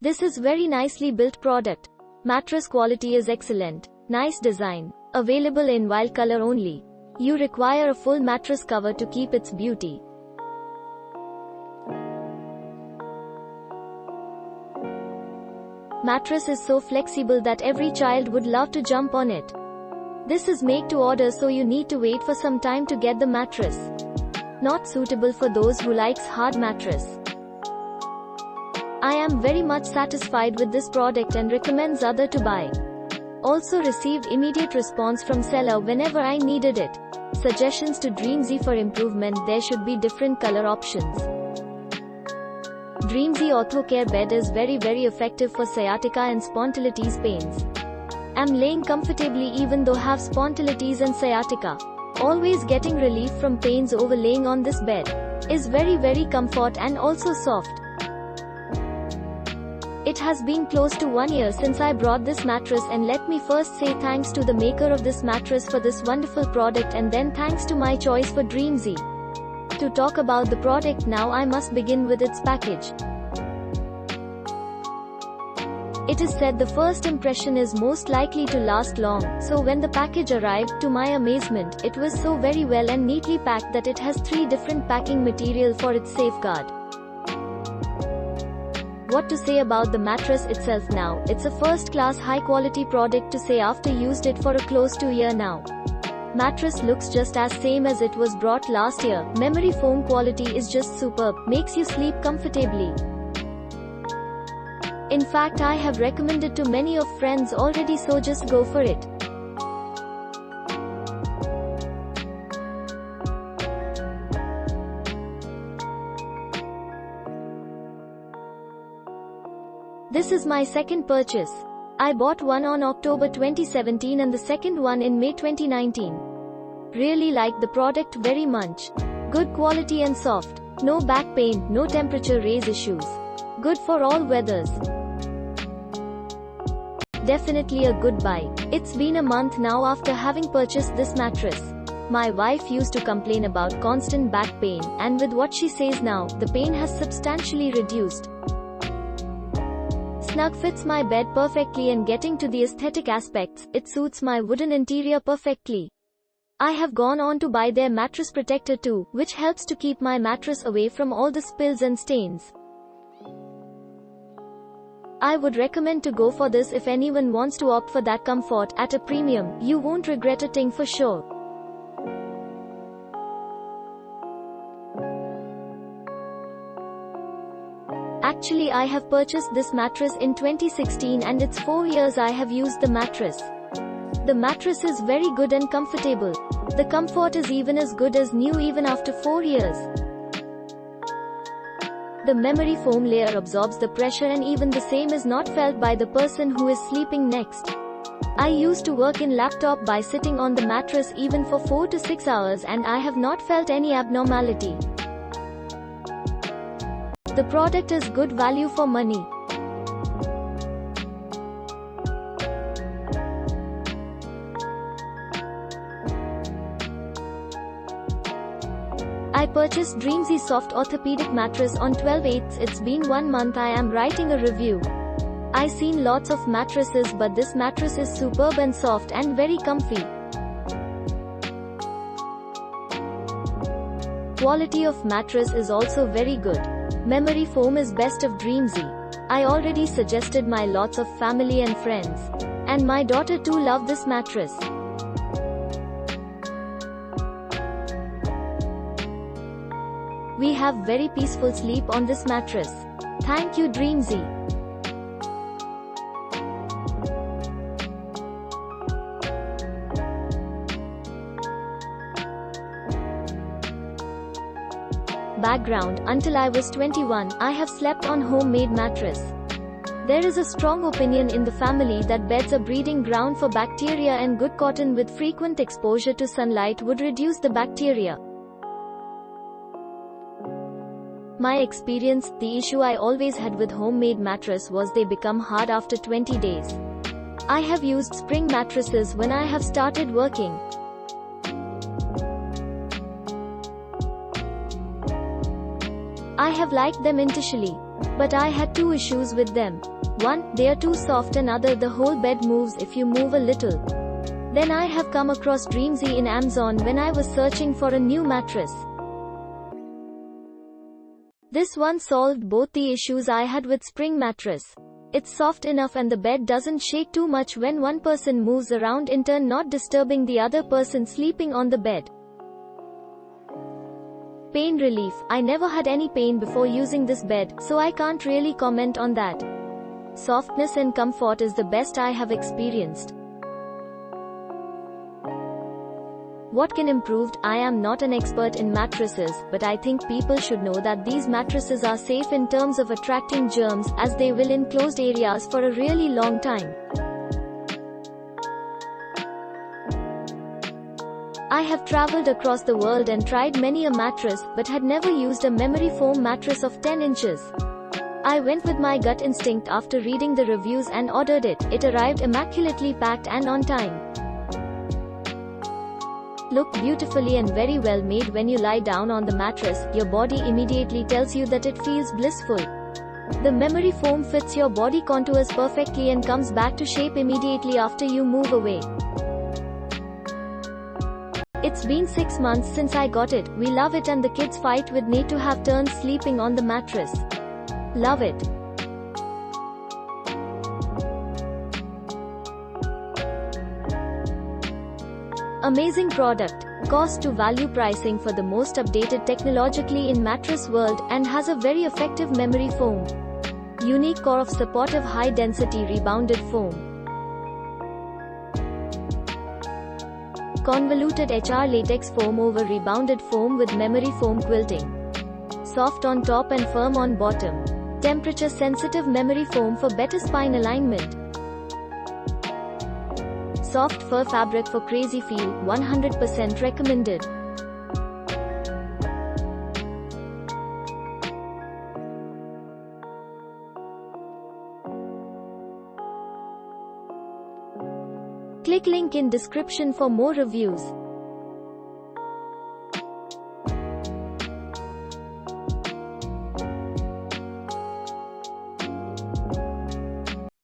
This is very nicely built product. Mattress quality is excellent. Nice design. Available in wild color only. You require a full mattress cover to keep its beauty. Mattress is so flexible that every child would love to jump on it. This is made to order, so you need to wait for some time to get the mattress. Not suitable for those who likes hard mattress. I am very much satisfied with this product and recommends other to buy. Also received immediate response from seller whenever I needed it. Suggestions to Dreamzy for improvement: there should be different color options. Dreamzy OrthoCare bed is very effective for sciatica and spondylitis pains. Am laying comfortably even though have spondylitis and sciatica. Always getting relief from pains over laying on this bed. Is very comfort and also soft. It has been close to 1 year since I brought this mattress, and let me first say thanks to the maker of this mattress for this wonderful product, and then thanks to my choice for Dreamzy. To talk about the product now, I must begin with its package. It is said the first impression is most likely to last long, so when the package arrived, to my amazement, it was so very well and neatly packed that it has 3 different packing material for its safeguard. What to say about the mattress itself now? It's a first-class high-quality product to say after used it for a close to a year now. Mattress looks just as same as it was brought last year. Memory foam quality is just superb, makes you sleep comfortably. In fact, I have recommended to many of friends already, so just go for it. This is my second purchase. I bought one on October 2017 and the second one in May 2019. Really like the product very much. Good quality and soft. No back pain, no temperature raise issues. Good for all weathers. Definitely a good buy. It's been a month now after having purchased this mattress. My wife used to complain about constant back pain, and with what she says now, the pain has substantially reduced. Snug fits my bed perfectly, and getting to the aesthetic aspects, it suits my wooden interior perfectly. I have gone on to buy their mattress protector too, which helps to keep my mattress away from all the spills and stains. I would recommend to go for this if anyone wants to opt for that comfort at a premium. You won't regret a thing for sure. Actually, I have purchased this mattress in 2016 and it's 4 years I have used the mattress. The mattress is very good and comfortable. The comfort is even as good as new even after 4 years. The memory foam layer absorbs the pressure, and even the same is not felt by the person who is sleeping next. I used to work in laptop by sitting on the mattress even for 4 to 6 hours, and I have not felt any abnormality. The product is good value for money. I purchased Dreamzy Soft Orthopedic Mattress on 12/8. It's been 1 month I am writing a review. I seen lots of mattresses, but this mattress is superb and soft and very comfy. Quality of mattress is also very good. Memory foam is best of Dreamzy. I already suggested my lots of family and friends. And my daughter too love this mattress. We have very peaceful sleep on this mattress. Thank you, Dreamzy. Background: until I was 21, I have slept on homemade mattress. There is a strong opinion in the family that beds are breeding ground for bacteria, and good cotton with frequent exposure to sunlight would reduce the bacteria. My experience: the issue I always had with homemade mattress was they become hard after 20 days. I have used spring mattresses when I have started working. I have liked them initially. But I had two issues with them. One, they are too soft, and other, the whole bed moves if you move a little. Then I have come across Dreamzy in Amazon when I was searching for a new mattress. This one solved both the issues I had with Spring mattress. It's soft enough and the bed doesn't shake too much when one person moves around, in turn not disturbing the other person sleeping on the bed. Pain relief. I never had any pain before using this bed, so I can't really comment on that. Softness and comfort is the best I have experienced. What can improve? I am not an expert in mattresses, but I think people should know that these mattresses are safe in terms of attracting germs, as they will in closed areas for a really long time. I have traveled across the world and tried many a mattress, but had never used a memory foam mattress of 10 inches. I went with my gut instinct after reading the reviews and ordered it. It arrived immaculately packed and on time. Look beautifully and very well made. When you lie down on the mattress, your body immediately tells you that it feels blissful. The memory foam fits your body contours perfectly and comes back to shape immediately after you move away. It's been 6 months since I got it. We love it, and the kids fight with me to have turns sleeping on the mattress. Love it. Amazing product. Cost to value pricing for the most updated technologically in mattress world, and has a very effective memory foam. Unique core of supportive high density rebounded foam. Convoluted HR latex foam over rebounded foam with memory foam quilting. Soft on top and firm on bottom. Temperature sensitive memory foam for better spine alignment. Soft fur fabric for crazy feel, 100% recommended. Click link in description for more reviews.